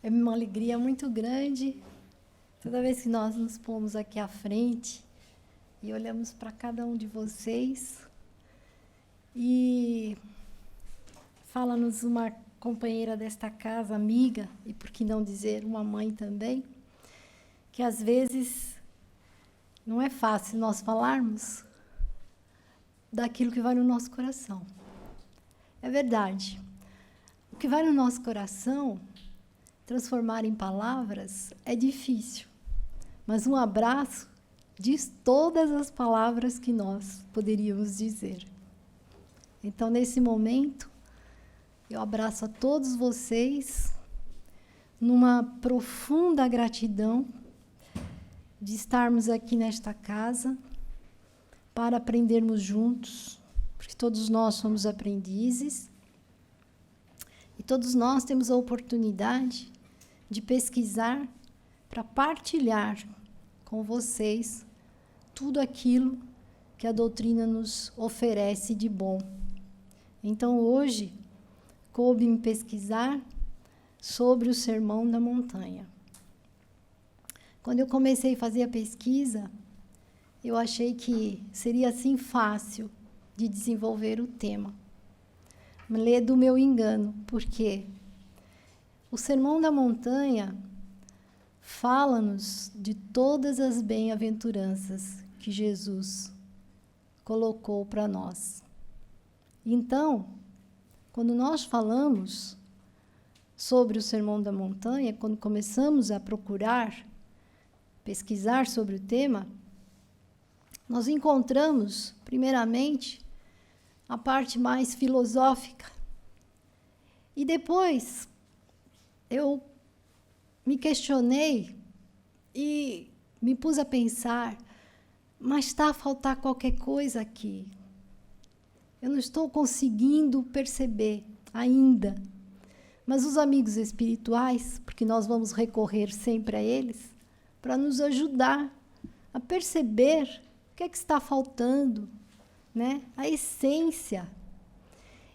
É uma alegria muito grande toda vez que nós nos pomos aqui à frente e olhamos para cada um de vocês. E fala-nos uma companheira desta casa, amiga, e por que não dizer uma mãe também, que às vezes não é fácil nós falarmos daquilo que vai no nosso coração. É verdade. O que vai no nosso coração, transformar em palavras, é difícil. Mas um abraço diz todas as palavras que nós poderíamos dizer. Então, nesse momento, eu abraço a todos vocês numa profunda gratidão de estarmos aqui nesta casa para aprendermos juntos, porque todos nós somos aprendizes e todos nós temos a oportunidade de pesquisar para partilhar com vocês tudo aquilo que a doutrina nos oferece de bom. Então, hoje, coube-me pesquisar sobre o Sermão da Montanha. Quando eu comecei a fazer a pesquisa, eu achei que seria assim fácil de desenvolver o tema. Me lê do meu engano, porque o Sermão da Montanha fala-nos de todas as bem-aventuranças que Jesus colocou para nós. Então, quando nós falamos sobre o Sermão da Montanha, quando começamos a procurar, pesquisar sobre o tema, nós encontramos, primeiramente, a parte mais filosófica. E depois, eu me questionei e me pus a pensar, mas está a faltar qualquer coisa aqui. Eu não estou conseguindo perceber ainda. Mas os amigos espirituais, porque nós vamos recorrer sempre a eles, para nos ajudar a perceber o que é que está faltando, né? A essência.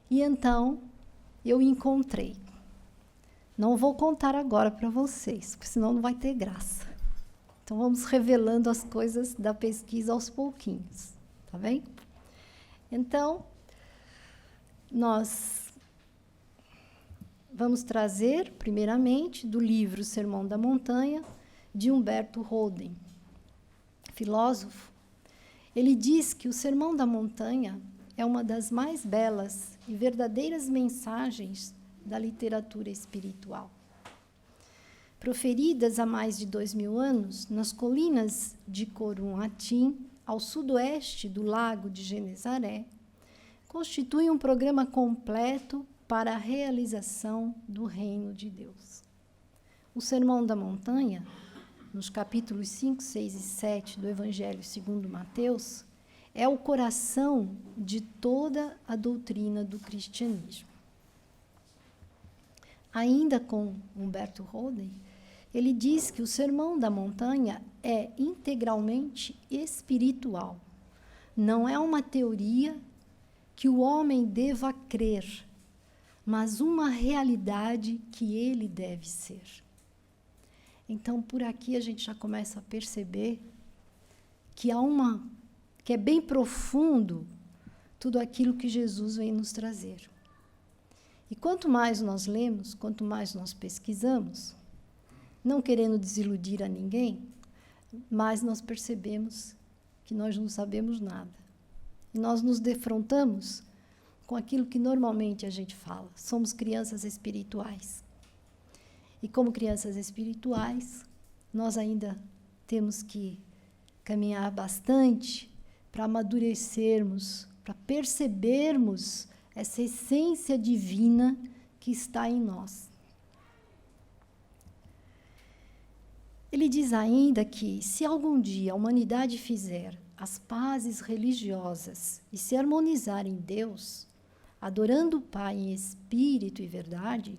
E então, eu encontrei. Não vou contar agora para vocês, porque senão não vai ter graça. Então, vamos revelando as coisas da pesquisa aos pouquinhos, tá bem? Então, nós vamos trazer, primeiramente, do livro Sermão da Montanha, de Humberto Holden, filósofo. Ele diz que o Sermão da Montanha é uma das mais belas e verdadeiras mensagens da literatura espiritual. Proferidas há mais de 2000 anos, nas colinas de Corum-Atim, ao sudoeste do Lago de Genezaré, constitui um programa completo para a realização do reino de Deus. O Sermão da Montanha, nos capítulos 5, 6 e 7 do Evangelho segundo Mateus, é o coração de toda a doutrina do cristianismo. Ainda com Humberto Holden, ele diz que o Sermão da Montanha é integralmente espiritual. Não é uma teoria que o homem deva crer, mas uma realidade que ele deve ser. Então, por aqui a gente já começa a perceber que que é bem profundo tudo aquilo que Jesus vem nos trazer. E quanto mais nós lemos, quanto mais nós pesquisamos, não querendo desiludir a ninguém, mais nós percebemos que nós não sabemos nada. E nós nos defrontamos com aquilo que normalmente a gente fala. Somos crianças espirituais. E como crianças espirituais, nós ainda temos que caminhar bastante para amadurecermos, para percebermos essa essência divina que está em nós. Ele diz ainda que, se algum dia a humanidade fizer as pazes religiosas e se harmonizar em Deus, adorando o Pai em espírito e verdade,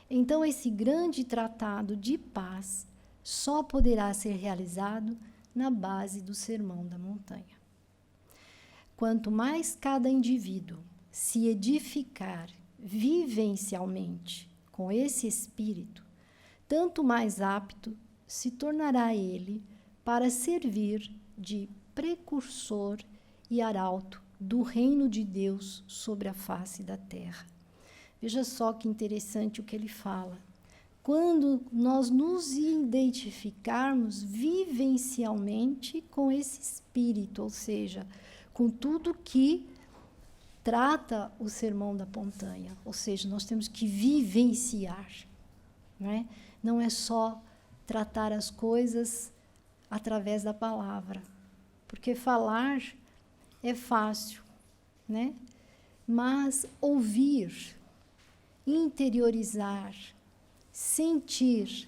então esse grande tratado de paz só poderá ser realizado na base do Sermão da Montanha. Quanto mais cada indivíduo se edificar vivencialmente com esse espírito, tanto mais apto se tornará ele para servir de precursor e arauto do reino de Deus sobre a face da terra. Veja só que interessante o que ele fala. Quando nós nos identificarmos vivencialmente com esse espírito, ou seja, com tudo que trata o Sermão da Montanha, ou seja, nós temos que vivenciar, não é? Não é só tratar as coisas através da palavra, porque falar é fácil, né? Mas ouvir, interiorizar, sentir,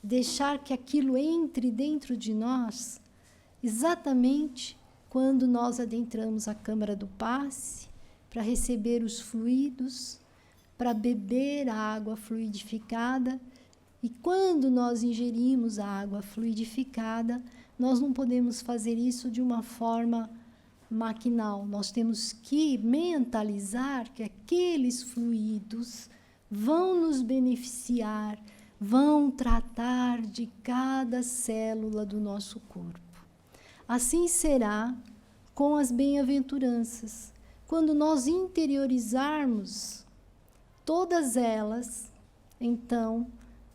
deixar que aquilo entre dentro de nós, exatamente quando nós adentramos a câmara do passe, para receber os fluidos, para beber a água fluidificada. E quando nós ingerimos a água fluidificada, nós não podemos fazer isso de uma forma maquinal. Nós temos que mentalizar que aqueles fluidos vão nos beneficiar, vão tratar de cada célula do nosso corpo. Assim será com as bem-aventuranças. Quando nós interiorizarmos todas elas, então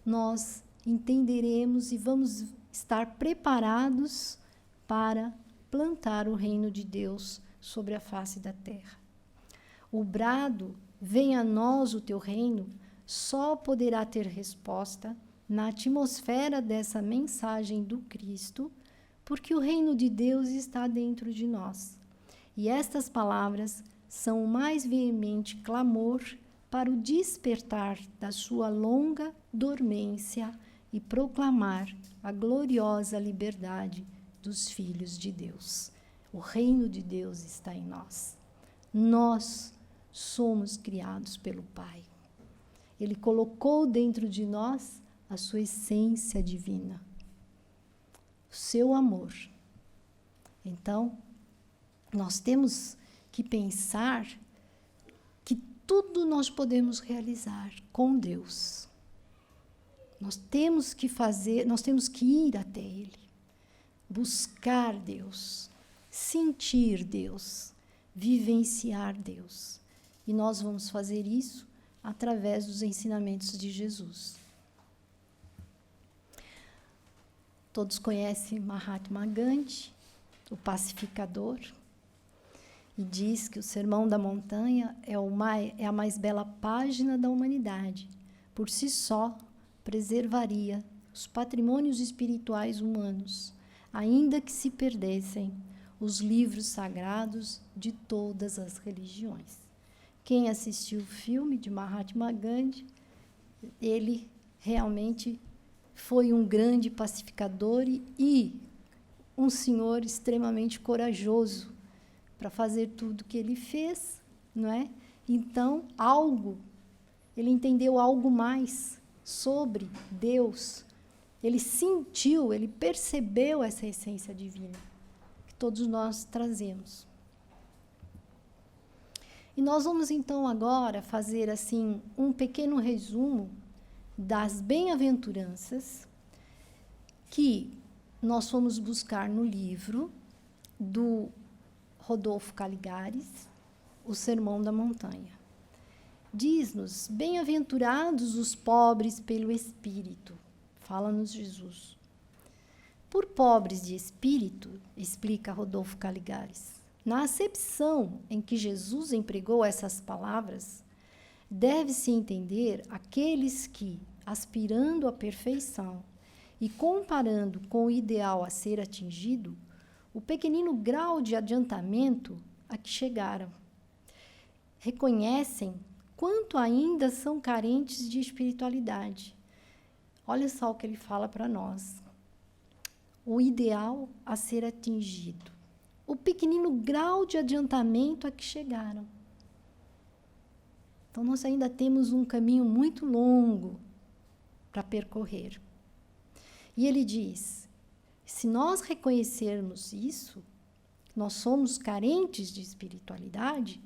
nós entenderemos e vamos estar preparados para plantar o reino de Deus sobre a face da terra. O brado, venha a nós o teu reino, só poderá ter resposta na atmosfera dessa mensagem do Cristo, porque o reino de Deus está dentro de nós. E estas palavras são o mais veemente clamor para o despertar da sua longa dormência e proclamar a gloriosa liberdade dos filhos de Deus. O reino de Deus está em nós. Nós somos criados pelo Pai. Ele colocou dentro de nós a sua essência divina, o seu amor. Então, nós temos que pensar que tudo nós podemos realizar com Deus. Nós temos que fazer, nós temos que ir até Ele, buscar Deus, sentir Deus, vivenciar Deus. E nós vamos fazer isso através dos ensinamentos de Jesus. Todos conhecem Mahatma Gandhi, o pacificador, e diz que o Sermão da Montanha é a mais bela página da humanidade. Por si só, preservaria os patrimônios espirituais humanos, ainda que se perdessem os livros sagrados de todas as religiões. Quem assistiu o filme de Mahatma Gandhi, ele realmente foi um grande pacificador e um senhor extremamente corajoso para fazer tudo que ele fez, não é? Então, ele entendeu algo mais sobre Deus. Ele sentiu, ele percebeu essa essência divina que todos nós trazemos. E nós vamos então agora fazer assim um pequeno resumo das bem-aventuranças que nós fomos buscar no livro do Rodolfo Caligares, O Sermão da Montanha. Diz-nos: bem-aventurados os pobres pelo Espírito, fala-nos Jesus. Por pobres de espírito, explica Rodolfo Caligares, na acepção em que Jesus empregou essas palavras, deve-se entender aqueles que, aspirando à perfeição e comparando com o ideal a ser atingido, o pequenino grau de adiantamento a que chegaram, reconhecem quanto ainda são carentes de espiritualidade. Olha só o que ele fala para nós. O ideal a ser atingido. O pequenino grau de adiantamento a que chegaram. Então, nós ainda temos um caminho muito longo para percorrer. E ele diz, se nós reconhecermos isso, nós somos carentes de espiritualidade,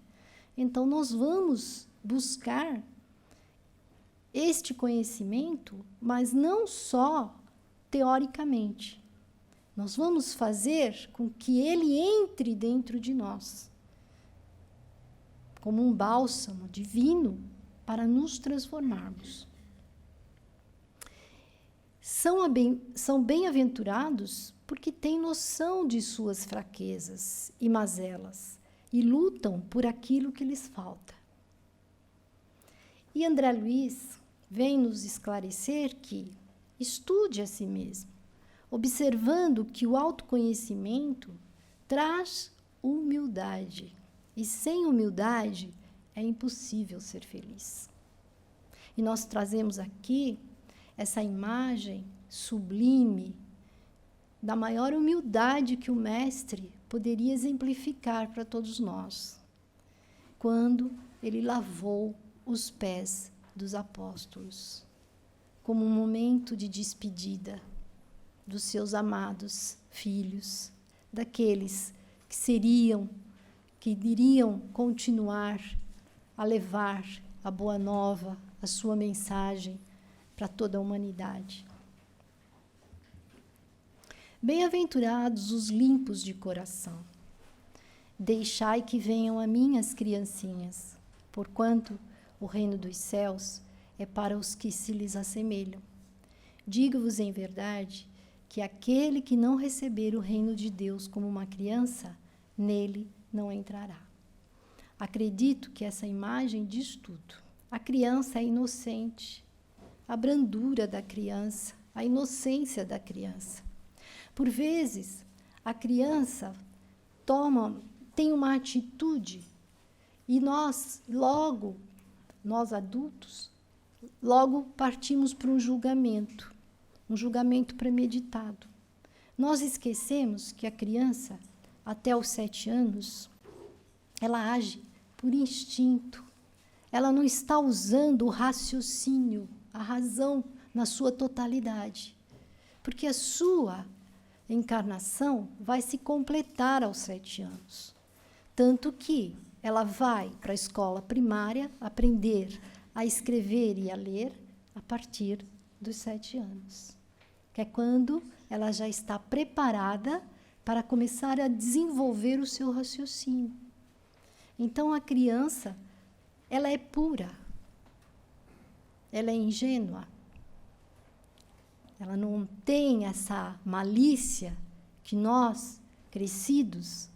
então nós vamos buscar este conhecimento, mas não só teoricamente. Nós vamos fazer com que ele entre dentro de nós, como um bálsamo divino para nos transformarmos. São bem-aventurados porque têm noção de suas fraquezas e mazelas e lutam por aquilo que lhes falta. E André Luiz vem nos esclarecer que estude a si mesmo, observando que o autoconhecimento traz humildade. E sem humildade é impossível ser feliz. E nós trazemos aqui essa imagem sublime da maior humildade que o Mestre poderia exemplificar para todos nós, quando ele lavou os pés dos apóstolos, como um momento de despedida dos seus amados filhos, daqueles que iriam continuar a levar a boa nova, a sua mensagem para toda a humanidade. Bem-aventurados os limpos de coração. Deixai que venham a mim as criancinhas, porquanto o reino dos céus é para os que se lhes assemelham. Digo-vos em verdade que aquele que não receber o reino de Deus como uma criança, nele não entrará. Acredito que essa imagem diz tudo. A criança é inocente, a brandura da criança, a inocência da criança. Por vezes, a criança tem uma atitude e nós adultos, logo partimos para um julgamento premeditado. Nós esquecemos que a criança, até os 7 anos, ela age por instinto. Ela não está usando o raciocínio, a razão na sua totalidade. Porque a sua encarnação vai se completar aos 7 anos. Tanto que ela vai para a escola primária aprender a escrever e a ler a partir dos 7 anos. Que é quando ela já está preparada para começar a desenvolver o seu raciocínio. Então, a criança, ela é pura, ela é ingênua, ela não tem essa malícia que nós, crescidos,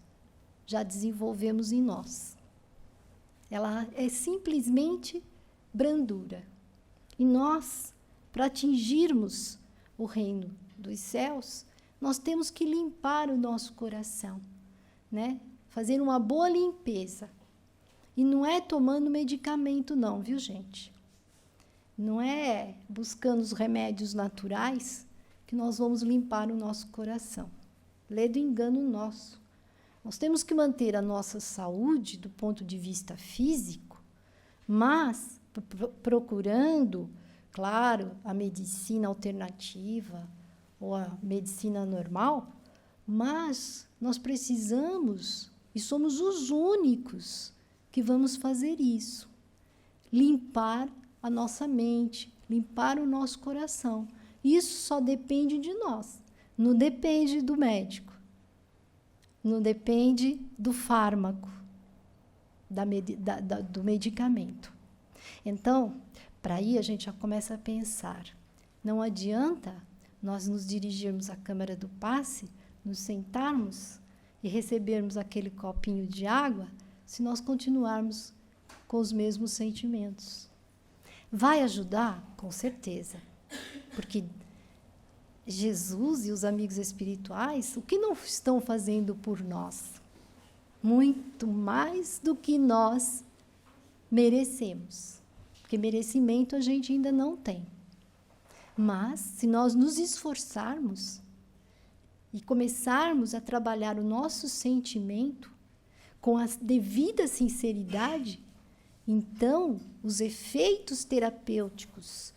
já desenvolvemos em nós. Ela é simplesmente brandura. E nós, para atingirmos o reino dos céus, nós temos que limpar o nosso coração, né? Fazer uma boa limpeza. E não é tomando medicamento não, viu, gente? Não é buscando os remédios naturais que nós vamos limpar o nosso coração. Lê do engano nosso. Nós temos que manter a nossa saúde do ponto de vista físico, mas procurando, claro, a medicina alternativa ou a medicina normal, mas nós precisamos, e somos os únicos que vamos fazer isso, limpar a nossa mente, limpar o nosso coração. Isso só depende de nós, não depende do médico, não depende do fármaco, do medicamento. Então, para aí a gente já começa a pensar, não adianta nós nos dirigirmos à câmara do passe, nos sentarmos e recebermos aquele copinho de água se nós continuarmos com os mesmos sentimentos. Vai ajudar? Com certeza. Porque Jesus e os amigos espirituais, o que não estão fazendo por nós? Muito mais do que nós merecemos. Porque merecimento a gente ainda não tem. Mas, se nós nos esforçarmos e começarmos a trabalhar o nosso sentimento com a devida sinceridade, então, os efeitos terapêuticos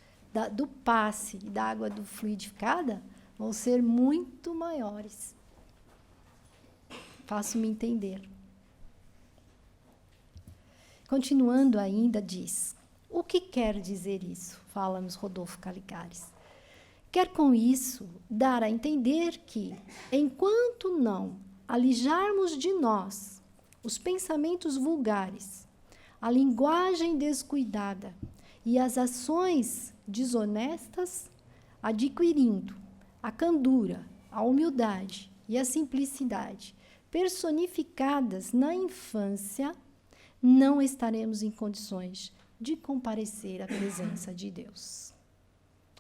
do passe e da água do fluidificada vão ser muito maiores. Faço-me entender. Continuando ainda, diz, o que quer dizer isso? fala-nos Rodolfo Caligares. Quer com isso dar a entender que, enquanto não alijarmos de nós os pensamentos vulgares, a linguagem descuidada e as ações desonestas, adquirindo a candura, a humildade e a simplicidade personificadas na infância, não estaremos em condições de comparecer à presença de Deus.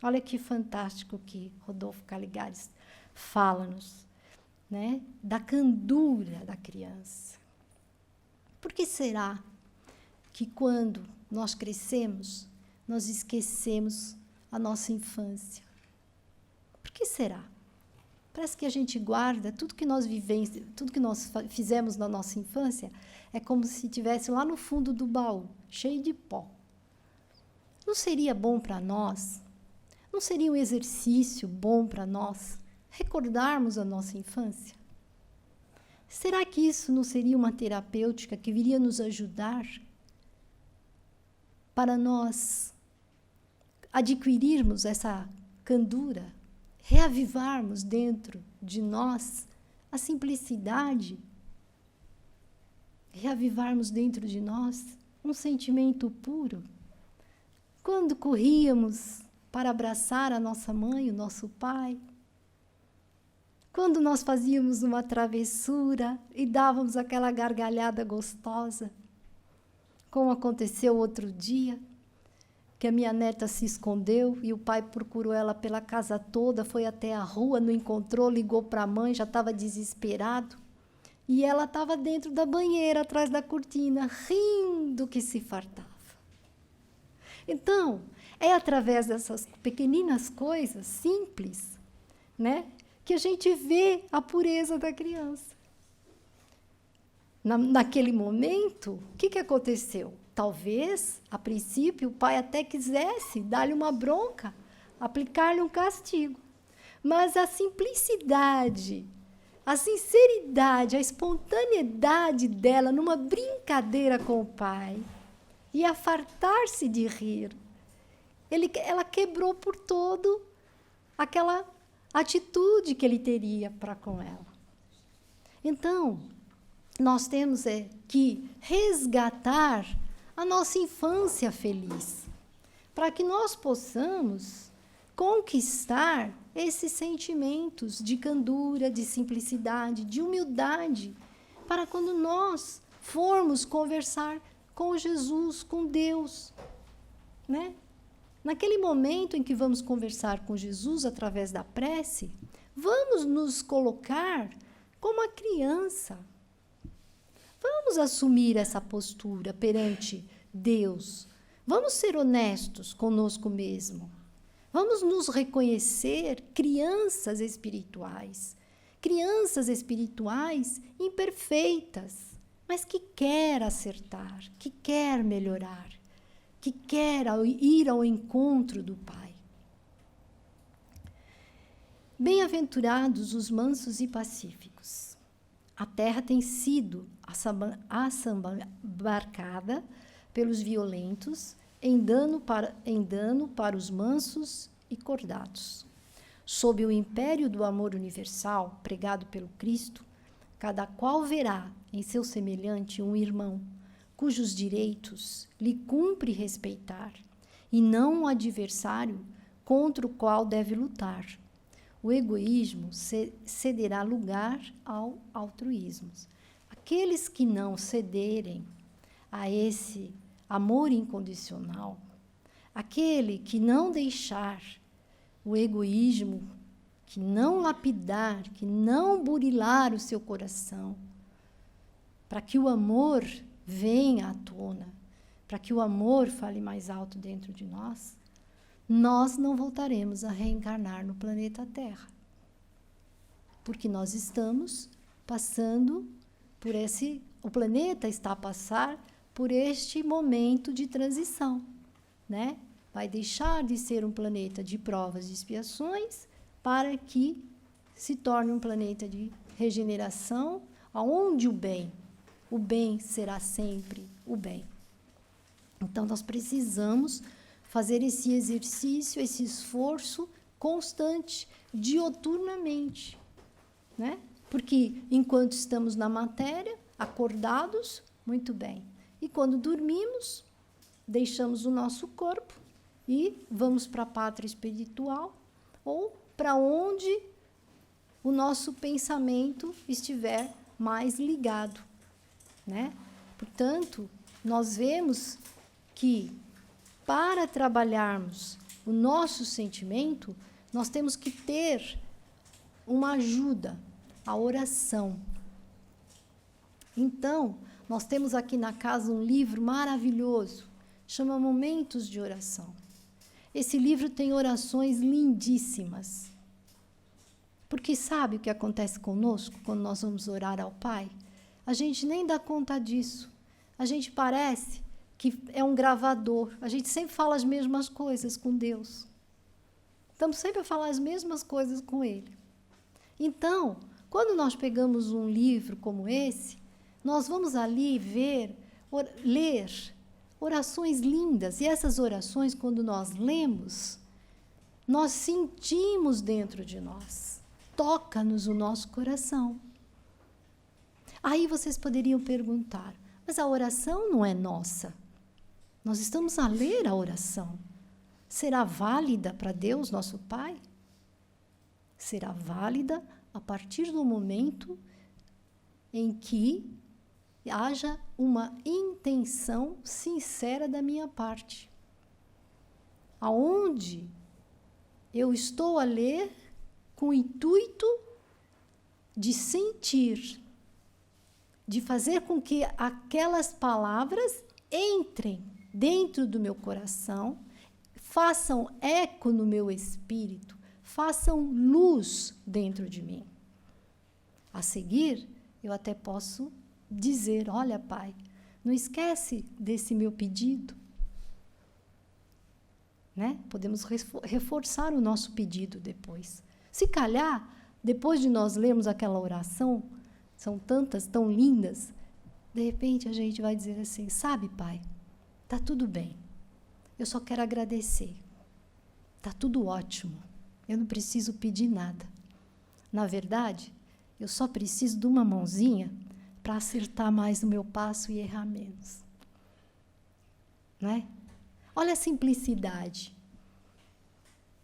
Olha que fantástico que Rodolfo Caligares fala-nos, né, da candura da criança. Por que será que quando nós crescemos, nós esquecemos a nossa infância? Por que será? Parece que a gente guarda tudo que nós fizemos na nossa infância, é como se estivesse lá no fundo do baú, cheio de pó. Não seria bom para nós? Não seria um exercício bom para nós recordarmos a nossa infância? Será que isso não seria uma terapêutica que viria nos ajudar para nós adquirirmos essa candura, reavivarmos dentro de nós a simplicidade, reavivarmos dentro de nós um sentimento puro? Quando corríamos para abraçar a nossa mãe, o nosso pai, quando nós fazíamos uma travessura e dávamos aquela gargalhada gostosa, como aconteceu outro dia, que a minha neta se escondeu e o pai procurou ela pela casa toda, foi até a rua, não encontrou, ligou para a mãe, já estava desesperado, e ela estava dentro da banheira, atrás da cortina, rindo que se fartava. Então, é através dessas pequeninas coisas simples, né, que a gente vê a pureza da criança. Naquele momento, o que aconteceu? Talvez, a princípio, o pai até quisesse dar-lhe uma bronca, aplicar-lhe um castigo. Mas a simplicidade, a sinceridade, a espontaneidade dela numa brincadeira com o pai, e a fartar-se de rir, ela quebrou por todo aquela atitude que ele teria para com ela. Então, nós temos que resgatar a nossa infância feliz, para que nós possamos conquistar esses sentimentos de candura, de simplicidade, de humildade, para quando nós formos conversar com Jesus, com Deus, né? Naquele momento em que vamos conversar com Jesus através da prece, vamos nos colocar como a criança. Vamos assumir essa postura perante Deus. Vamos ser honestos conosco mesmo. Vamos nos reconhecer crianças espirituais imperfeitas, mas que quer acertar, que quer melhorar, que quer ir ao encontro do Pai. Bem-aventurados os mansos e pacíficos. A terra tem sido assambarcada pelos violentos, em dano para os mansos e cordados. Sob o império do amor universal, pregado pelo Cristo, cada qual verá em seu semelhante um irmão, cujos direitos lhe cumpre respeitar, e não um adversário contra o qual deve lutar. O egoísmo cederá lugar ao altruísmo. Aqueles que não cederem a esse amor incondicional, aquele que não deixar o egoísmo, que não lapidar, que não burilar o seu coração, para que o amor venha à tona, para que o amor fale mais alto dentro de nós, nós não voltaremos a reencarnar no planeta Terra. Porque nós estamos passando por o planeta está a passar por este momento de transição, né? Vai deixar de ser um planeta de provas e expiações para que se torne um planeta de regeneração, onde o bem será sempre o bem. Então, nós precisamos fazer esse exercício, esse esforço constante, dioturnamente, né? Porque enquanto estamos na matéria, acordados, muito bem. E quando dormimos, deixamos o nosso corpo e vamos para a pátria espiritual ou para onde o nosso pensamento estiver mais ligado, né? Portanto, nós vemos que para trabalharmos o nosso sentimento, nós temos que ter uma ajuda, a oração. Então, nós temos aqui na casa um livro maravilhoso, chama Momentos de Oração. Esse livro tem orações lindíssimas. Porque sabe o que acontece conosco quando nós vamos orar ao Pai? A gente nem dá conta disso. A gente parece que é um gravador. A gente sempre fala as mesmas coisas com Deus. Estamos sempre a falar as mesmas coisas com Ele. Então, quando nós pegamos um livro como esse, nós vamos ali ler orações lindas. E essas orações, quando nós lemos, nós sentimos dentro de nós. Toca-nos o nosso coração. Aí vocês poderiam perguntar, mas a oração não é nossa. Nós estamos a ler a oração. Será válida para Deus, nosso Pai? Será válida a partir do momento em que haja uma intenção sincera da minha parte. Aonde eu estou a ler com o intuito de sentir, de fazer com que aquelas palavras entrem dentro do meu coração, façam eco no meu espírito, façam luz dentro de mim. A seguir, eu até posso dizer, olha, Pai, não esquece desse meu pedido. Né? Podemos reforçar o nosso pedido depois. Se calhar, depois de nós lermos aquela oração, são tantas, tão lindas, de repente a gente vai dizer assim, sabe, Pai, está tudo bem, eu só quero agradecer, está tudo ótimo, eu não preciso pedir nada. Na verdade, eu só preciso de uma mãozinha para acertar mais o meu passo e errar menos. Né? Olha a simplicidade,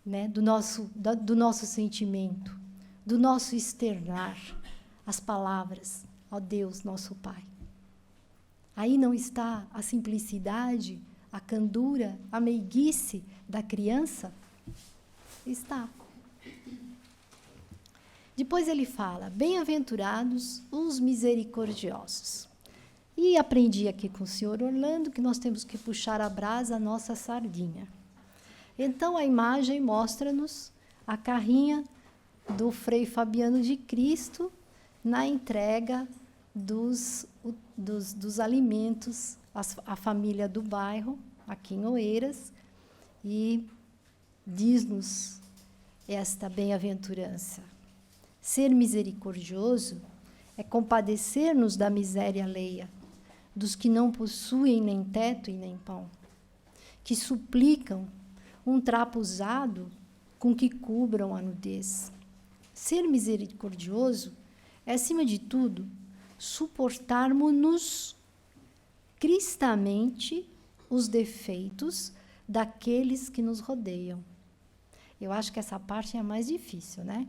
né, do nosso sentimento, do nosso externar as palavras ao Deus, nosso Pai. Aí não está a simplicidade, a candura, a meiguice da criança? Está. Depois ele fala, bem-aventurados os misericordiosos. E aprendi aqui com o senhor Orlando que nós temos que puxar a brasa a nossa sardinha. Então, a imagem mostra-nos a carrinha do Frei Fabiano de Cristo na entrega dos alimentos à família do bairro, aqui em Oeiras, e diz-nos esta bem-aventurança. Ser misericordioso é compadecer-nos da miséria alheia, dos que não possuem nem teto e nem pão, que suplicam um trapo usado com que cubram a nudez. Ser misericordioso é, acima de tudo, suportarmos-nos cristamente os defeitos daqueles que nos rodeiam. Eu acho que essa parte é a mais difícil, né?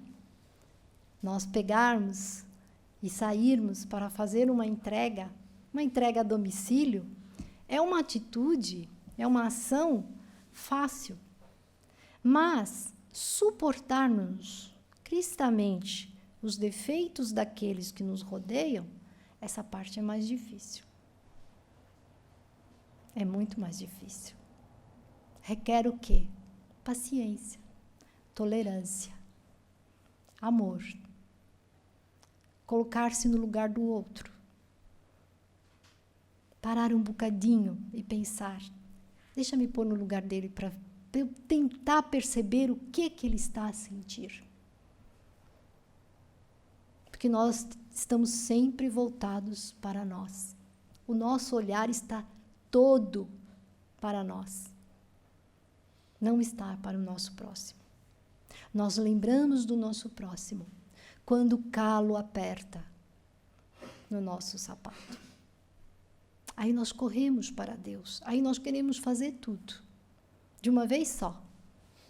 Nós pegarmos e sairmos para fazer uma entrega a domicílio, é uma atitude, é uma ação fácil. Mas suportar-nos cristamente os defeitos daqueles que nos rodeiam, essa parte é mais difícil. É muito mais difícil. Requer o quê? Paciência, tolerância, amor. Colocar-se no lugar do outro. Parar um bocadinho e pensar. Deixa me pôr no lugar dele para eu tentar perceber o que ele está a sentir. Porque nós estamos sempre voltados para nós. O nosso olhar está todo para nós. não está para o nosso próximo. Nós lembramos do nosso próximo quando o calo aperta no nosso sapato. Aí nós corremos para Deus, aí nós queremos fazer tudo, de uma vez só.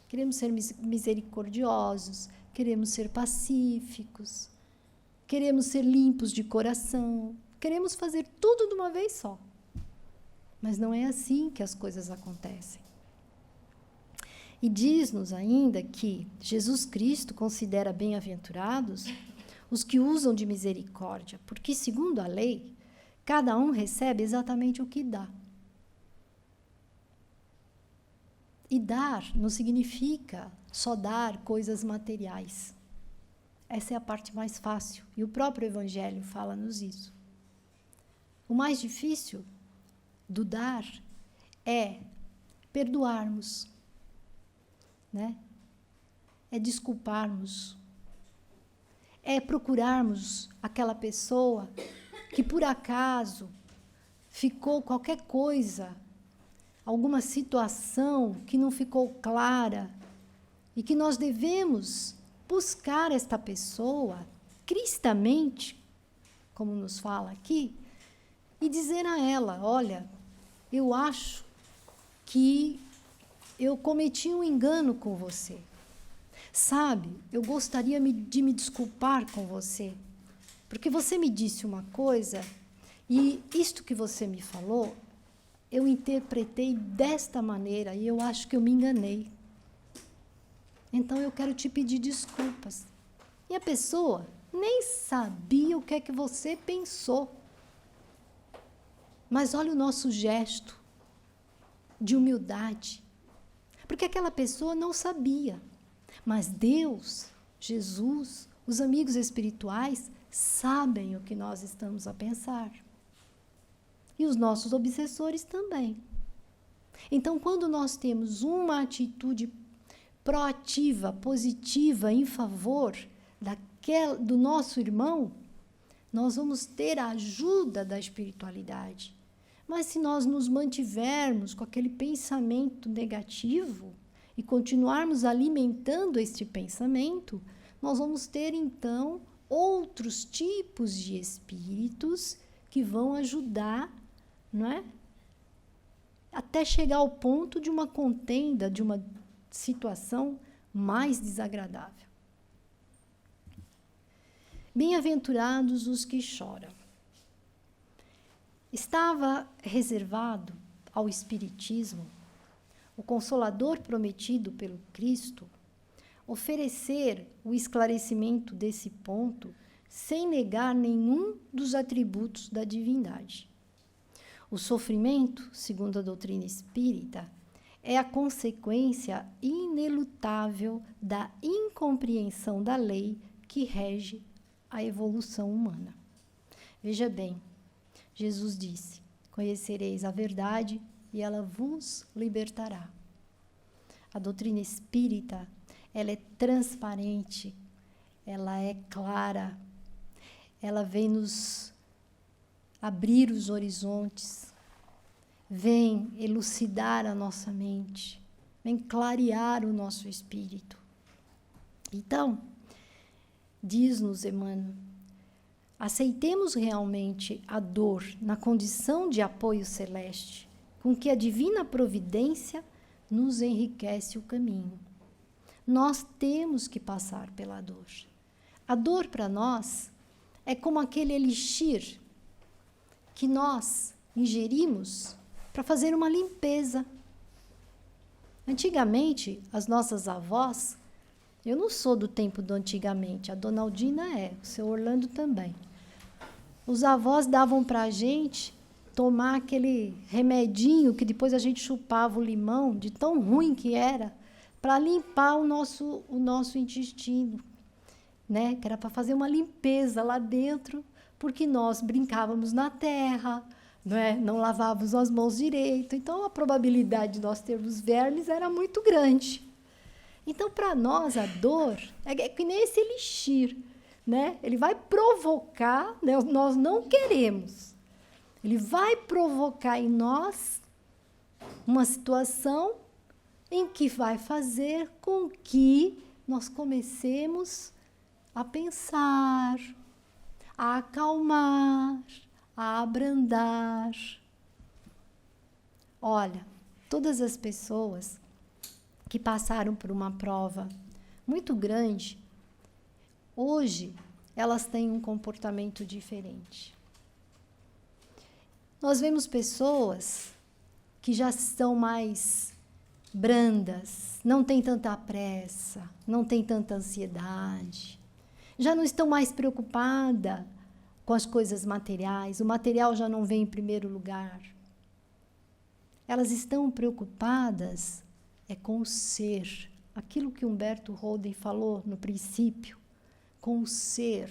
Queremos ser misericordiosos, queremos ser pacíficos, queremos ser limpos de coração, queremos fazer tudo de uma vez só. Mas não é assim que as coisas acontecem. E diz-nos ainda que Jesus Cristo considera bem-aventurados os que usam de misericórdia, porque, segundo a lei, cada um recebe exatamente o que dá. E dar não significa só dar coisas materiais. Essa é a parte mais fácil, e o próprio Evangelho fala-nos isso. O mais difícil do dar é perdoarmos, né? É desculparmos, é procurarmos aquela pessoa que por acaso ficou qualquer coisa, alguma situação que não ficou clara e que nós devemos buscar esta pessoa cristamente, como nos fala aqui, e dizer a ela: olha, eu acho que eu cometi um engano com você. Sabe, eu gostaria de me desculpar com você, porque você me disse uma coisa e isto que você me falou, eu interpretei desta maneira e eu acho que eu me enganei. Então eu quero te pedir desculpas. E a pessoa nem sabia o que é que você pensou. Mas olha o nosso gesto de humildade. Porque aquela pessoa não sabia. Mas Deus, Jesus, os amigos espirituais sabem o que nós estamos a pensar. E os nossos obsessores também. Então, quando nós temos uma atitude proativa, positiva, em favor do nosso irmão, nós vamos ter a ajuda da espiritualidade. Mas se nós nos mantivermos com aquele pensamento negativo e continuarmos alimentando este pensamento, nós vamos ter, então, outros tipos de espíritos que vão ajudar, não é? Até chegar ao ponto de uma contenda, de uma situação mais desagradável. Bem-aventurados os que choram. Estava reservado ao Espiritismo, o Consolador prometido pelo Cristo, oferecer o esclarecimento desse ponto sem negar nenhum dos atributos da divindade. O sofrimento, segundo a doutrina espírita, é a consequência inelutável da incompreensão da lei que rege a evolução humana. Veja bem, Jesus disse: conhecereis a verdade e ela vos libertará. A doutrina espírita, ela é transparente, ela é clara, ela vem nos abrir os horizontes, vem elucidar a nossa mente, vem clarear o nosso espírito. Então, diz-nos Emmanuel, aceitemos realmente a dor na condição de apoio celeste, com que a divina providência nos enriquece o caminho. Nós temos que passar pela dor. A dor para nós é como aquele elixir que nós ingerimos para fazer uma limpeza. Antigamente, as nossas avós, eu não sou do tempo do antigamente, a dona Aldina é, o seu Orlando também. Os avós davam para a gente tomar aquele remedinho que depois a gente chupava o limão, de tão ruim que era, para limpar o nosso intestino, né? Que era para fazer uma limpeza lá dentro, porque nós brincávamos na terra, não lavávamos as mãos direito, então a probabilidade de nós termos vermes era muito grande. Então, para nós, a dor é que nem esse elixir, né? Ele vai provocar, né? Nós não queremos, ele vai provocar em nós uma situação em que vai fazer com que nós comecemos a pensar, a acalmar, a abrandar. Olha, todas as pessoas que passaram por uma prova muito grande, hoje elas têm um comportamento diferente. Nós vemos pessoas que já estão mais brandas, não têm tanta pressa, não têm tanta ansiedade, já não estão mais preocupadas com as coisas materiais, o material já não vem em primeiro lugar. Elas estão preocupadas com o ser, aquilo que Humberto Holden falou no princípio, com o ser.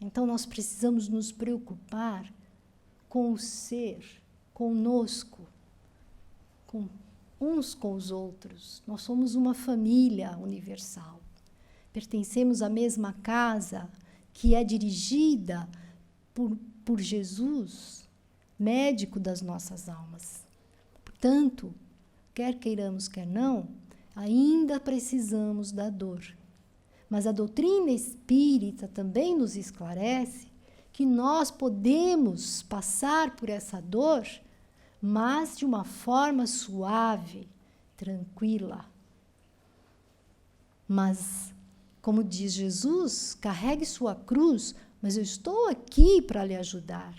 Então, nós precisamos nos preocupar com o ser, conosco, com uns com os outros. Nós somos uma família universal. Pertencemos à mesma casa que é dirigida por Jesus, médico das nossas almas. Portanto, quer queiramos, quer não, ainda precisamos da dor. Mas a doutrina espírita também nos esclarece que nós podemos passar por essa dor, mas de uma forma suave, tranquila. Mas, como diz Jesus, carregue sua cruz, mas eu estou aqui para lhe ajudar.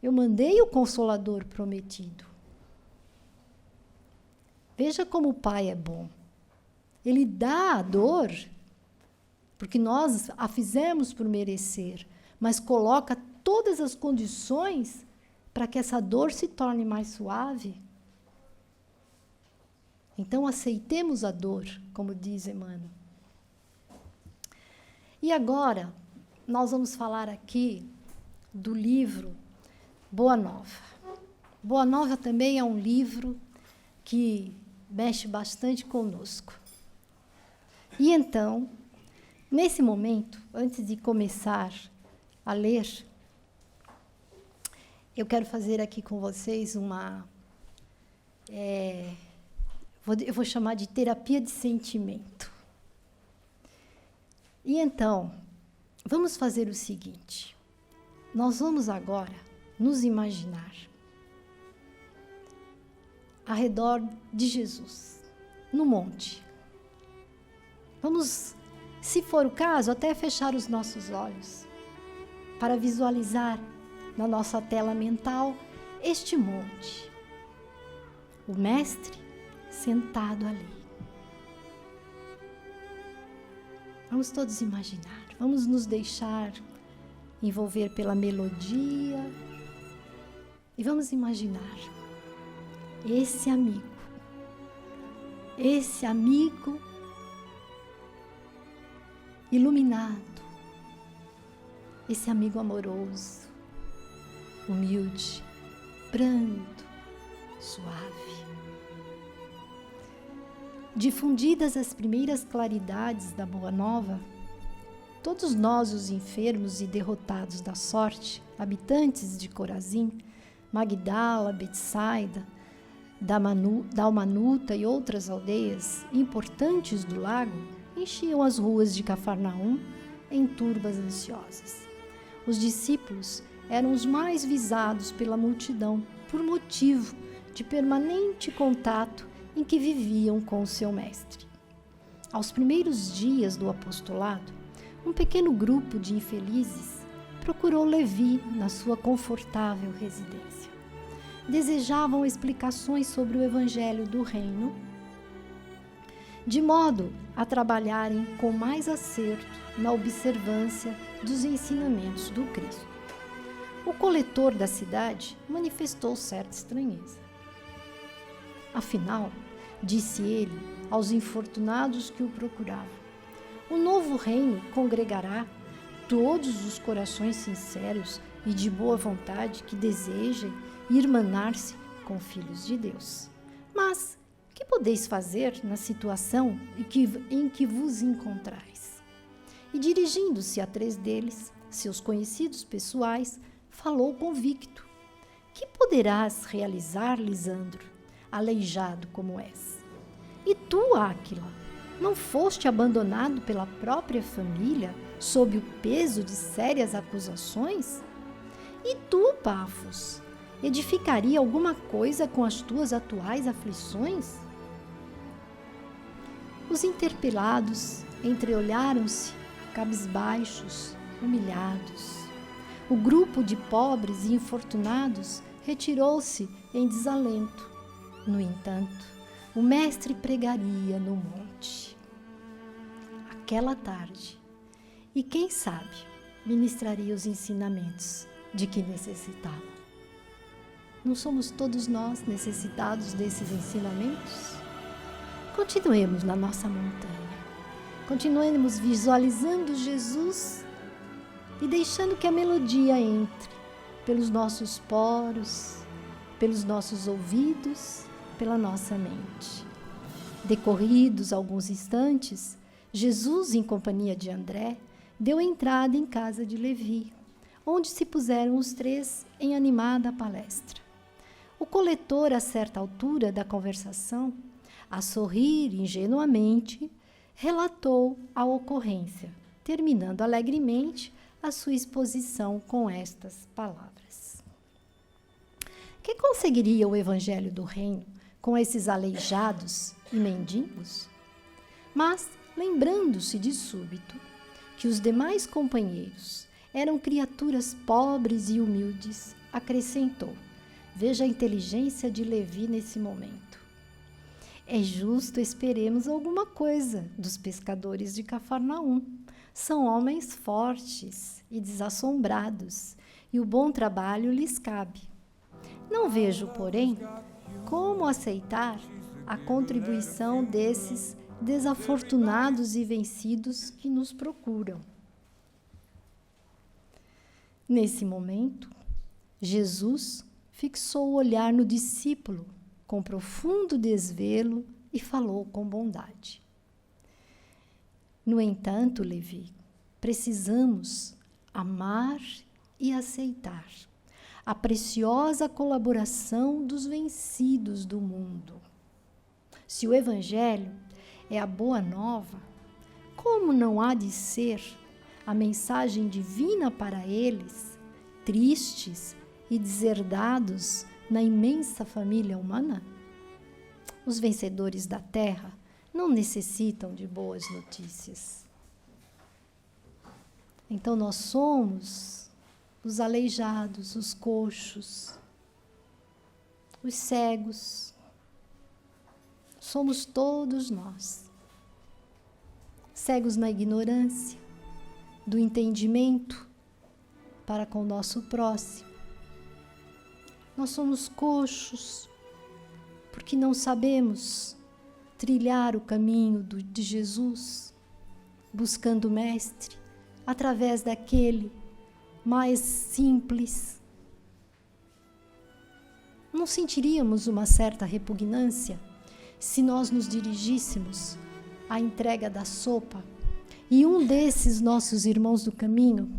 Eu mandei o Consolador prometido. Veja como o Pai é bom. Ele dá a dor, porque nós a fizemos por merecer, mas coloca todas as condições para que essa dor se torne mais suave. Então, aceitemos a dor, como diz Emmanuel. E agora, nós vamos falar aqui do livro Boa Nova. Boa Nova também é um livro que mexe bastante conosco. E então, nesse momento, antes de começar a ler, eu quero fazer aqui com vocês eu vou chamar de terapia de sentimento. E então, vamos fazer o seguinte. Nós vamos agora nos imaginar ao redor de Jesus, no monte. Vamos, se for o caso, até fechar os nossos olhos para visualizar na nossa tela mental este monte. O Mestre sentado ali. Vamos todos imaginar, vamos nos deixar envolver pela melodia e vamos imaginar esse amigo iluminado, esse amigo amoroso, humilde, brando, suave. Difundidas as primeiras claridades da Boa Nova, todos nós, os enfermos e derrotados da sorte, habitantes de Corazim, Magdala, Betsaida, Dalmanuta e outras aldeias importantes do lago, enchiam as ruas de Cafarnaum em turbas ansiosas. Os discípulos eram os mais visados pela multidão, por motivo de permanente contato em que viviam com o seu mestre. Aos primeiros dias do apostolado, um pequeno grupo de infelizes procurou Levi na sua confortável residência. Desejavam explicações sobre o evangelho do reino, de modo a trabalharem com mais acerto na observância dos ensinamentos do Cristo. O coletor da cidade manifestou certa estranheza. Afinal, disse ele aos infortunados que o procuravam, o novo reino congregará todos os corações sinceros e de boa vontade que desejem irmanar-se com filhos de Deus. Mas que podeis fazer na situação em que vos encontrais? E dirigindo-se a 3 deles, seus conhecidos pessoais, falou convicto. Que poderás realizar, Lisandro, aleijado como és. E tu, Áquila, não foste abandonado pela própria família sob o peso de sérias acusações? E tu, Pafos, edificaria alguma coisa com as tuas atuais aflições? Os interpelados entreolharam-se, cabisbaixos, humilhados. O grupo de pobres e infortunados retirou-se em desalento. No entanto, o mestre pregaria no monte aquela tarde e, quem sabe, ministraria os ensinamentos de que necessitava. Não somos todos nós necessitados desses ensinamentos? Continuemos na nossa montanha. Continuemos visualizando Jesus e deixando que a melodia entre pelos nossos poros, pelos nossos ouvidos, pela nossa mente. Decorridos alguns instantes, Jesus, em companhia de André, deu entrada em casa de Levi, onde se puseram os três em animada palestra. O coletor, a certa altura da conversação, a sorrir ingenuamente, relatou a ocorrência, terminando alegremente a sua exposição com estas palavras. Que conseguiria o evangelho do reino com esses aleijados e mendigos? Mas, lembrando-se de súbito que os demais companheiros eram criaturas pobres e humildes, acrescentou: veja a inteligência de Levi nesse momento. É justo esperemos alguma coisa dos pescadores de Cafarnaum. São homens fortes e desassombrados, e o bom trabalho lhes cabe. Não vejo, porém, como aceitar a contribuição desses desafortunados e vencidos que nos procuram. Nesse momento, Jesus fixou o olhar no discípulo com profundo desvelo e falou com bondade. No entanto, Levi, precisamos amar e aceitar a preciosa colaboração dos vencidos do mundo. Se o Evangelho é a boa nova, como não há de ser a mensagem divina para eles, tristes e deserdados na imensa família humana? Os vencedores da terra não necessitam de boas notícias. Então nós somos os aleijados, os coxos, os cegos. Somos todos nós. Cegos na ignorância, do entendimento para com o nosso próximo. Nós somos coxos porque não sabemos trilhar o caminho de Jesus, buscando o Mestre através daquele mais simples. Não sentiríamos uma certa repugnância se nós nos dirigíssemos à entrega da sopa e um desses nossos irmãos do caminho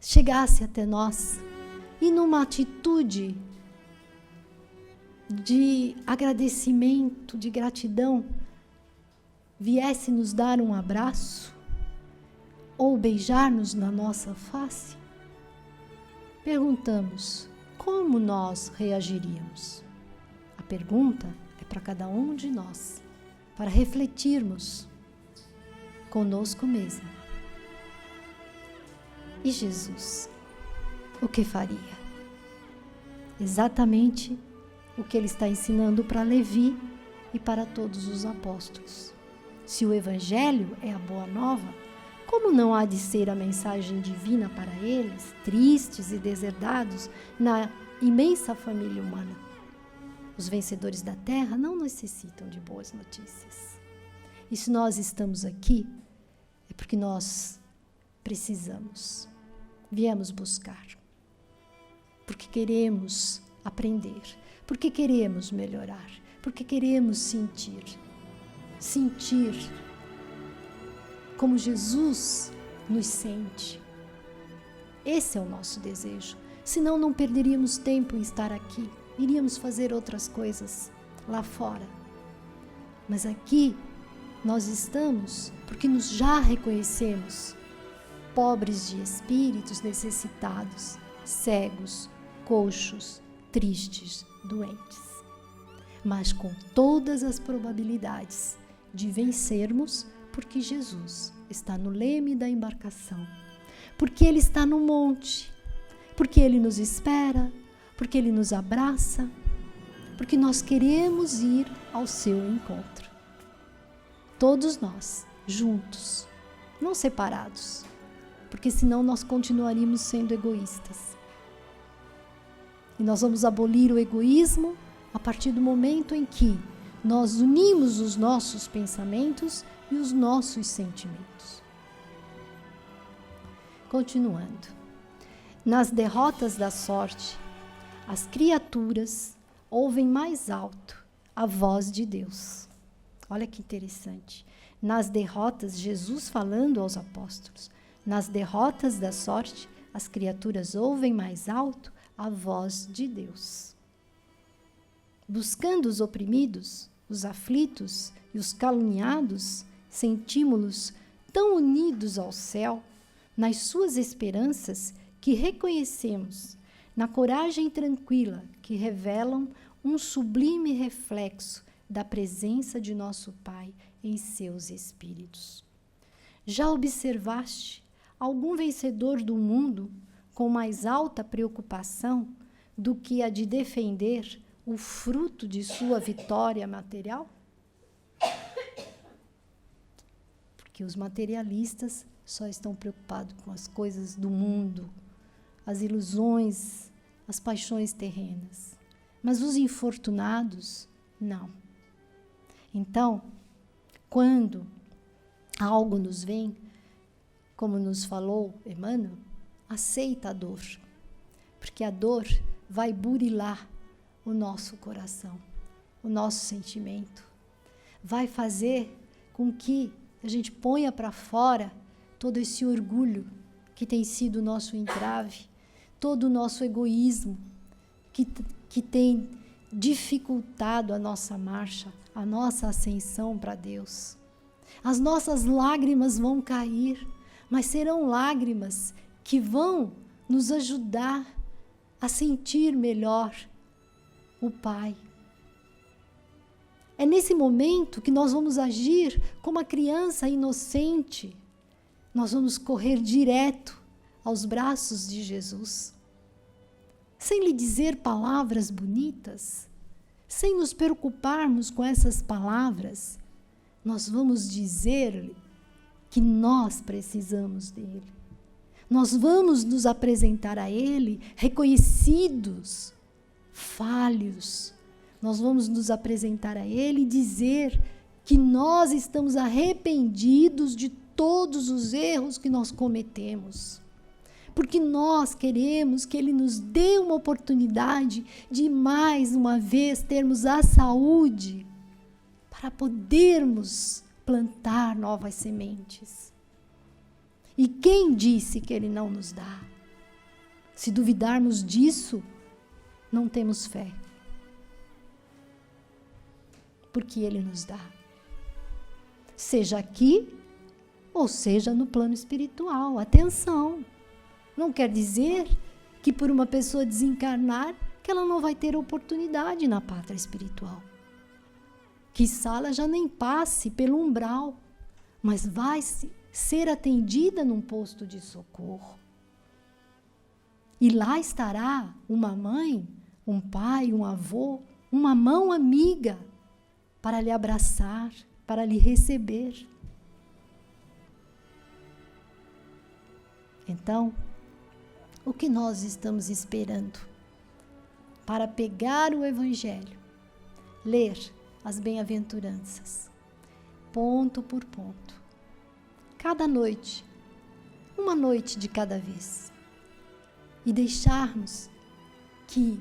chegasse até nós e, numa atitude de agradecimento, de gratidão, viesse nos dar um abraço ou beijar-nos na nossa face? Perguntamos, como nós reagiríamos? A pergunta é para cada um de nós, para refletirmos conosco mesmo. E Jesus, o que faria? Exatamente o que ele está ensinando para Levi e para todos os apóstolos. Se o Evangelho é a boa nova, como não há de ser a mensagem divina para eles, tristes e deserdados na imensa família humana? Os vencedores da terra não necessitam de boas notícias. E se nós estamos aqui, é porque nós precisamos, viemos buscar, porque queremos aprender, porque queremos melhorar, porque queremos sentir como Jesus nos sente. Esse é o nosso desejo. Senão não perderíamos tempo em estar aqui. Iríamos fazer outras coisas. lá fora. Mas aqui nós estamos porque nos já reconhecemos pobres de espíritos, necessitados, cegos, coxos, tristes, doentes. Mas com todas as probabilidades de vencermos, porque Jesus está no leme da embarcação, porque Ele está no monte, porque Ele nos espera, porque Ele nos abraça, porque nós queremos ir ao seu encontro. Todos nós, juntos, não separados, porque senão nós continuaríamos sendo egoístas. E nós vamos abolir o egoísmo a partir do momento em que nós unimos os nossos pensamentos e os nossos sentimentos. Continuando. Nas derrotas da sorte, as criaturas ouvem mais alto a voz de Deus. Olha que interessante. Nas derrotas, Jesus falando aos apóstolos, nas derrotas da sorte, as criaturas ouvem mais alto a voz de Deus. Buscando os oprimidos, os aflitos e os caluniados, sentimos-los tão unidos ao céu, nas suas esperanças, que reconhecemos, na coragem tranquila, que revelam um sublime reflexo da presença de nosso Pai em seus espíritos. Já observaste algum vencedor do mundo com mais alta preocupação do que a de defender o fruto de sua vitória material? Porque os materialistas só estão preocupados com as coisas do mundo, as ilusões, as paixões terrenas. Mas os infortunados, não. Então, quando algo nos vem, como nos falou Emmanuel, aceita a dor, porque a dor vai burilar o nosso coração, o nosso sentimento. Vai fazer com que a gente ponha para fora todo esse orgulho que tem sido o nosso entrave, todo o nosso egoísmo que tem dificultado a nossa marcha, a nossa ascensão para Deus. As nossas lágrimas vão cair, mas serão lágrimas que vão nos ajudar a sentir melhor o Pai. É nesse momento que nós vamos agir como a criança inocente. Nós vamos correr direto aos braços de Jesus, sem lhe dizer palavras bonitas, sem nos preocuparmos com essas palavras. Nós vamos dizer-lhe que nós precisamos dele. Nós vamos nos apresentar a ele reconhecidos, falhos. Nós vamos nos apresentar a ele e dizer que nós estamos arrependidos de todos os erros que nós cometemos. Porque nós queremos que ele nos dê uma oportunidade de mais uma vez termos a saúde para podermos plantar novas sementes. E quem disse que ele não nos dá? Se duvidarmos disso, não temos fé. Porque ele nos dá. Seja aqui, ou seja no plano espiritual. Atenção! Não quer dizer que por uma pessoa desencarnar, que ela não vai ter oportunidade na pátria espiritual. Quiçá ela já nem passe pelo umbral, mas vai ser atendida num posto de socorro. E lá estará uma mãe, um pai, um avô, uma mão amiga para lhe abraçar, para lhe receber. Então, o que nós estamos esperando para pegar o Evangelho, ler as bem-aventuranças, ponto por ponto, cada noite, uma noite de cada vez, e deixarmos que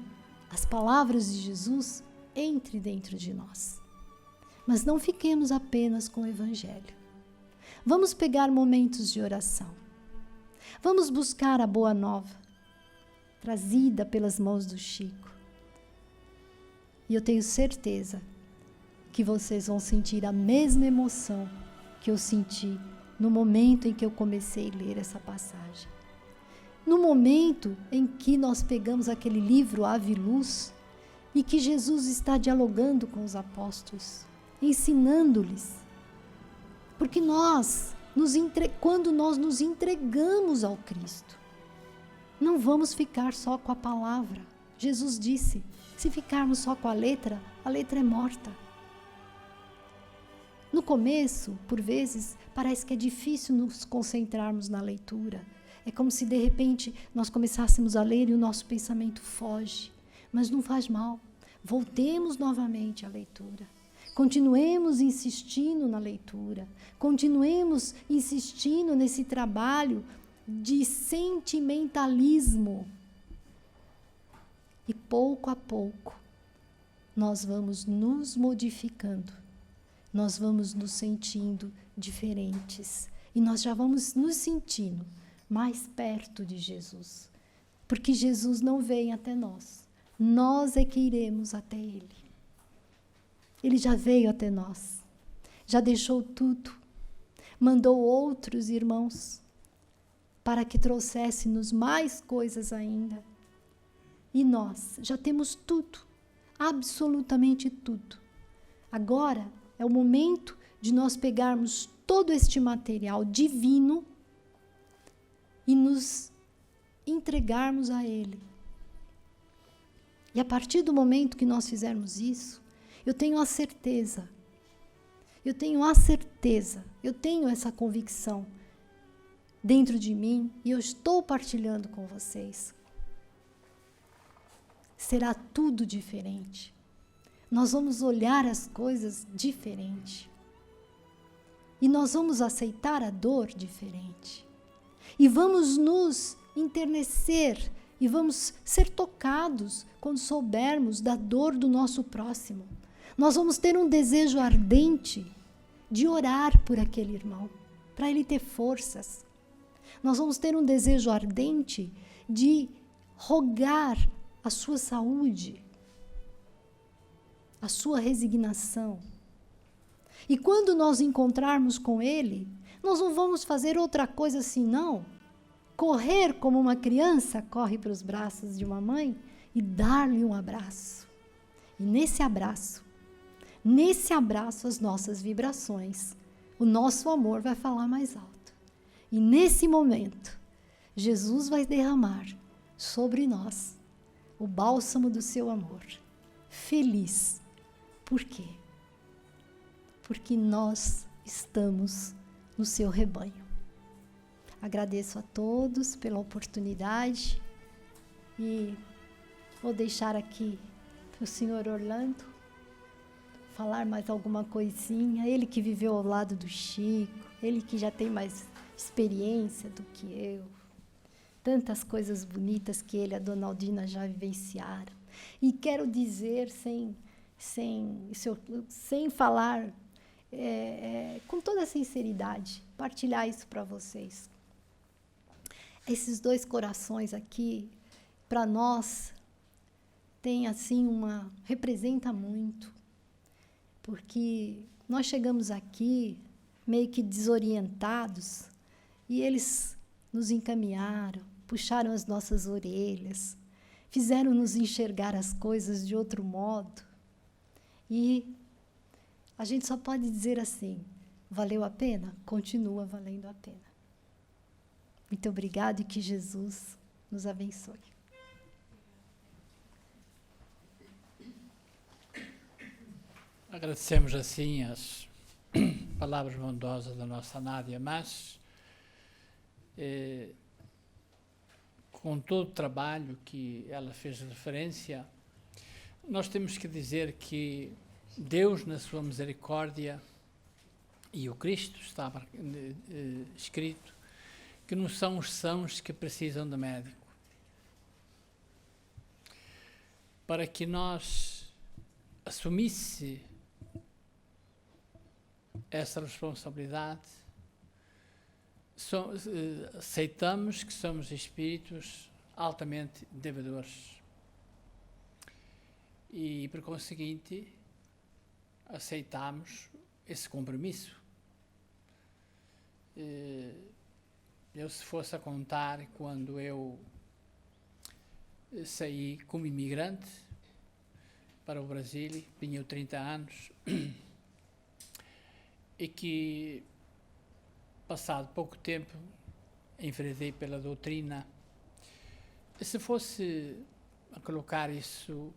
as palavras de Jesus entrem dentro de nós. Mas não fiquemos apenas com o Evangelho. Vamos pegar momentos de oração. Vamos buscar a Boa Nova, trazida pelas mãos do Chico. E eu tenho certeza que vocês vão sentir a mesma emoção que eu senti no momento em que eu comecei a ler essa passagem. No momento em que nós pegamos aquele livro Ave Luz e que Jesus está dialogando com os apóstolos, ensinando-lhes. Porque quando nós nos entregamos ao Cristo, não vamos ficar só com a palavra. Jesus disse, se ficarmos só com a letra é morta. No começo, por vezes, parece que é difícil nos concentrarmos na leitura. É como se, de repente, nós começássemos a ler e o nosso pensamento foge. Mas não faz mal. Voltemos novamente à leitura. Continuemos insistindo na leitura. Continuemos insistindo nesse trabalho de sentimentalismo. E pouco a pouco, nós vamos nos modificando. Nós vamos nos sentindo diferentes. E nós já vamos nos sentindo mais perto de Jesus. Porque Jesus não vem até nós. Nós é que iremos até Ele. Ele já veio até nós. Já deixou tudo. Mandou outros irmãos para que trouxéssemos mais coisas ainda. E nós já temos tudo. Absolutamente tudo. Agora é o momento de nós pegarmos todo este material divino e nos entregarmos a Ele. E a partir do momento que nós fizermos isso, eu tenho essa convicção dentro de mim e eu estou partilhando com vocês. Será tudo diferente. Nós vamos olhar as coisas diferente. E nós vamos aceitar a dor diferente. E vamos nos enternecer e vamos ser tocados quando soubermos da dor do nosso próximo. Nós vamos ter um desejo ardente de orar por aquele irmão, para ele ter forças. Nós vamos ter um desejo ardente de rogar a sua saúde, a sua resignação. E quando nós encontrarmos com ele, nós não vamos fazer outra coisa senão correr como uma criança corre para os braços de uma mãe e dar-lhe um abraço. E nesse abraço as nossas vibrações, o nosso amor vai falar mais alto. E nesse momento, Jesus vai derramar sobre nós o bálsamo do seu amor. Feliz. Por quê? Porque nós estamos no seu rebanho. Agradeço a todos pela oportunidade e vou deixar aqui para o senhor Orlando falar mais alguma coisinha. Ele que viveu ao lado do Chico, ele que já tem mais experiência do que eu. Tantas coisas bonitas que ele e a dona Aldina já vivenciaram. E quero dizer, sem falar, com toda sinceridade, partilhar isso para vocês. Esses dois corações aqui, para nós, tem assim representa muito, porque nós chegamos aqui meio que desorientados e eles nos encaminharam, puxaram as nossas orelhas, fizeram-nos enxergar as coisas de outro modo. E a gente só pode dizer assim, valeu a pena? Continua valendo a pena. Muito obrigado e que Jesus nos abençoe. Agradecemos assim as palavras bondosas da nossa Nádia, mas com todo o trabalho que ela fez referência, nós temos que dizer que Deus, na sua misericórdia, e o Cristo está escrito, que não são os sãos que precisam de médico. Para que nós assumisse essa responsabilidade, aceitamos que somos espíritos altamente devedores. E, por conseguinte, aceitámos esse compromisso. Eu, se fosse a contar, quando eu saí como imigrante para o Brasil, tinha 30 anos, e que, passado pouco tempo, enveredei pela doutrina. Se fosse a colocar isso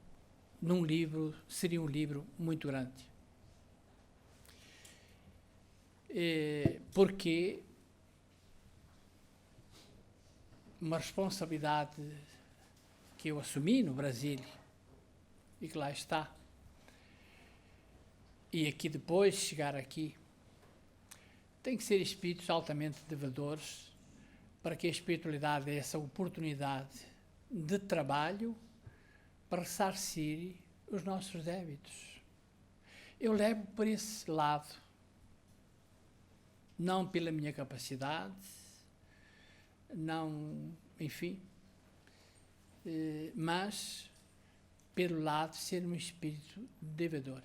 num livro, seria um livro muito grande. Porque uma responsabilidade que eu assumi no Brasil e que lá está, e aqui depois, chegar aqui, tem que ser espíritos altamente devedores para que a espiritualidade dê essa oportunidade de trabalho para ressarcir os nossos débitos. Eu levo por esse lado, não pela minha capacidade, não, enfim, mas pelo lado de ser um espírito devedor,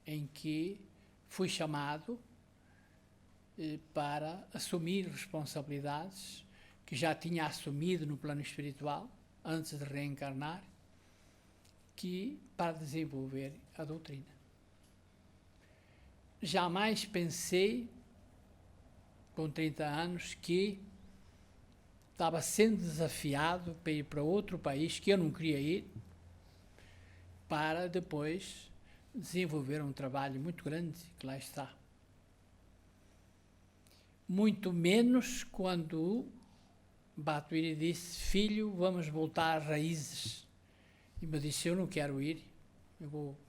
em que fui chamado para assumir responsabilidades que já tinha assumido no plano espiritual, antes de reencarnar, que para desenvolver a doutrina. Jamais pensei, com 30 anos, que estava sendo desafiado para ir para outro país que eu não queria ir, para depois desenvolver um trabalho muito grande que lá está. Muito menos quando Batuíra disse: filho, vamos voltar às raízes. E me disse: eu não quero ir,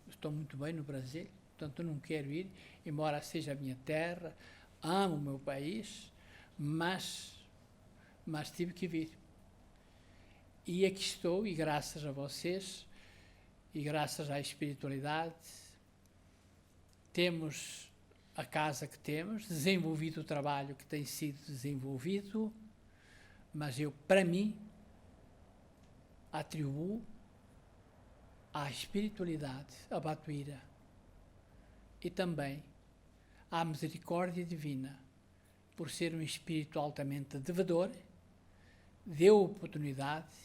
estou muito bem no Brasil, portanto eu não quero ir, embora seja a minha terra, amo o meu país, mas tive que vir. E aqui estou, e graças a vocês, e graças à espiritualidade, temos a casa que temos, desenvolvido o trabalho que tem sido desenvolvido, mas eu, para mim, atribuo à espiritualidade, à Batuíra, e também à misericórdia divina, por ser um espírito altamente devedor, deu oportunidade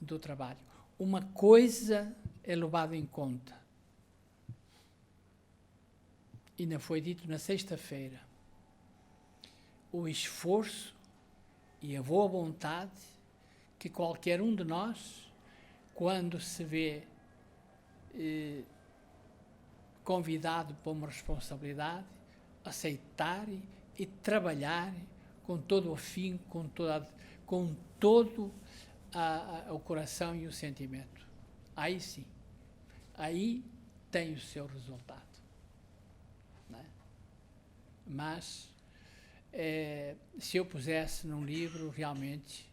do trabalho. Uma coisa é levada em conta, e não foi dito na sexta-feira: o esforço e a boa vontade que qualquer um de nós, quando se vê convidado para uma responsabilidade, aceitar e trabalhar com todo o afinco, com todo o coração e o sentimento. Aí sim, aí tem o seu resultado. Não é? Mas, se eu pusesse num livro, realmente,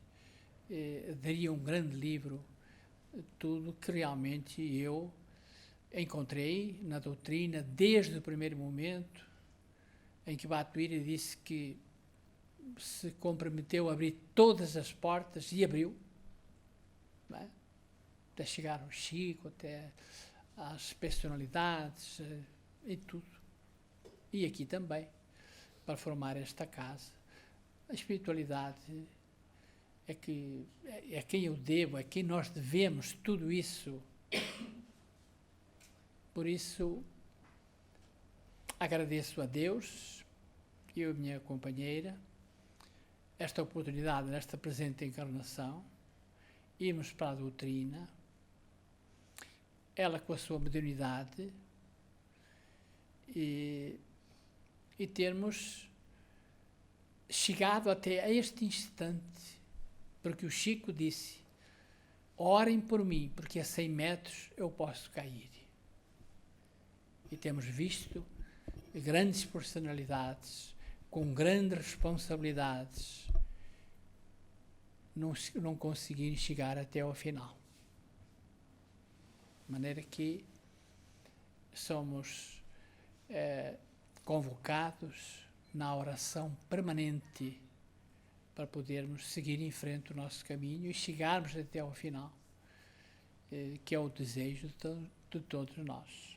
daria um grande livro, tudo que realmente eu encontrei na doutrina, desde o primeiro momento em que Batuíra disse que se comprometeu a abrir todas as portas, e abriu, não é? Até chegar ao Chico, até às personalidades, e tudo. E aqui também, para formar esta casa. A espiritualidade é quem eu devo, é quem nós devemos tudo isso. Por isso, agradeço a Deus, eu e a minha companheira, esta oportunidade, nesta presente encarnação, irmos para a doutrina, ela com a sua mediunidade, e termos chegado até a este instante, porque o Chico disse: orem por mim, porque a 100 metros eu posso cair. E temos visto grandes personalidades, com grandes responsabilidades, não conseguirem chegar até ao final. De maneira que somos convocados na oração permanente para podermos seguir em frente o nosso caminho e chegarmos até ao final, que é o desejo de todos nós.